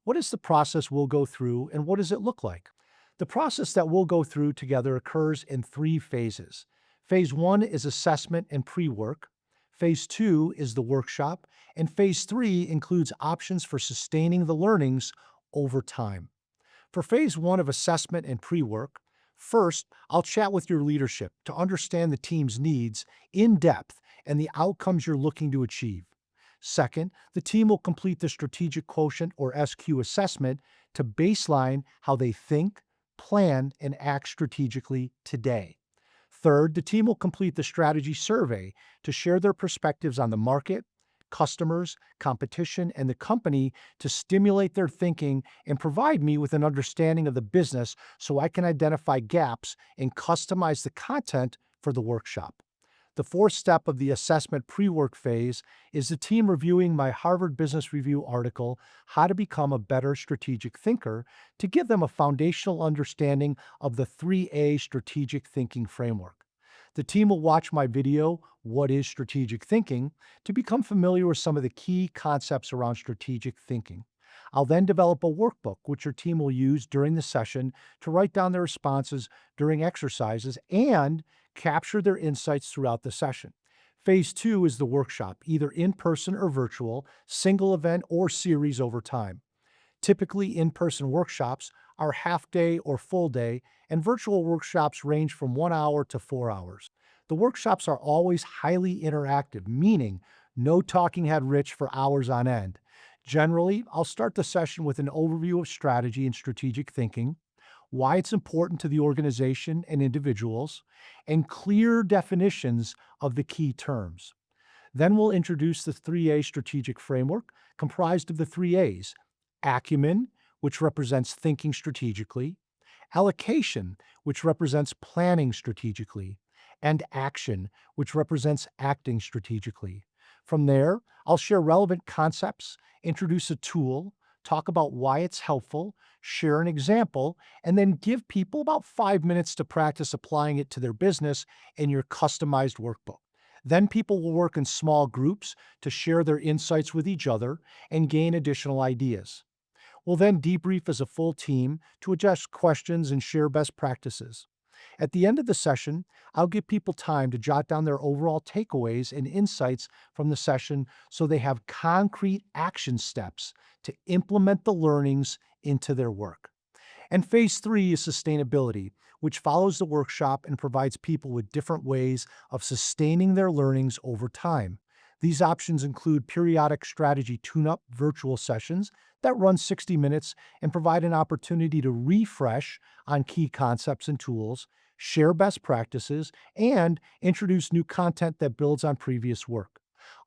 What is the process we'll go through and what does it look like? The process that we'll go through together occurs in three phases. Phase one is assessment and pre work. Phase two is the workshop. And phase three includes options for sustaining the learnings over time. For phase one of assessment and pre work, first, I'll chat with your leadership to understand the team's needs in depth and the outcomes you're looking to achieve. Second, the team will complete the strategic quotient or SQ assessment to baseline how they think, plan, and act strategically today. Third, the team will complete the strategy survey to share their perspectives on the market, customers, competition, and the company to stimulate their thinking and provide me with an understanding of the business so I can identify gaps and customize the content for the workshop. The fourth step of the assessment pre work phase is the team reviewing my Harvard Business Review article, How to Become a Better Strategic Thinker, to give them a foundational understanding of the 3A strategic thinking framework. The team will watch my video, What is Strategic Thinking, to become familiar with some of the key concepts around strategic thinking. I'll then develop a workbook which your team will use during the session to write down their responses during exercises and capture their insights throughout the session. Phase two is the workshop, either in person or virtual, single event or series over time. Typically, in person workshops are half day or full day, and virtual workshops range from 1 hour to 4 hours. The workshops are always highly interactive, meaning no talking head rich for hours on end. Generally, I'll start the session with an overview of strategy and strategic thinking, why it's important to the organization and individuals, and clear definitions of the key terms. Then we'll introduce the 3A strategic framework comprised of the 3A's: acumen, which represents thinking strategically, allocation, which represents planning strategically, and action, which represents acting strategically. From there, I'll share relevant concepts, introduce a tool, talk about why it's helpful, share an example, and then give people about 5 minutes to practice applying it to their business in your customized workbook. Then people will work in small groups to share their insights with each other and gain additional ideas. We'll then debrief as a full team to address questions and share best practices. At the end of the session, I'll give people time to jot down their overall takeaways and insights from the session so they have concrete action steps to implement the learnings into their work. And phase three is sustainability, which follows the workshop and provides people with different ways of sustaining their learnings over time. These options include periodic strategy tune-up virtual sessions that run 60 minutes and provide an opportunity to refresh on key concepts and tools, share best practices, and introduce new content that builds on previous work.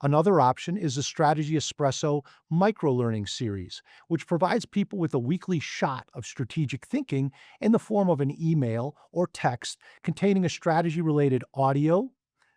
Another option is the Strategy Espresso micro-learning series, which provides people with a weekly shot of strategic thinking in the form of an email or text containing a strategy-related audio,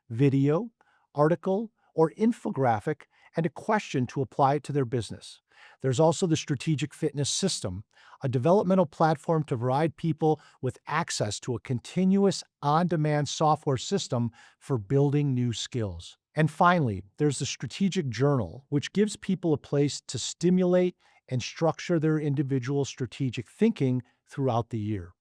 video, article, or infographic, and a question to apply it to their business. There's also the Strategic Fitness System, a developmental platform to provide people with access to a continuous on-demand software system for building new skills. And finally, there's the Strategic Journal, which gives people a place to stimulate and structure their individual strategic thinking throughout the year.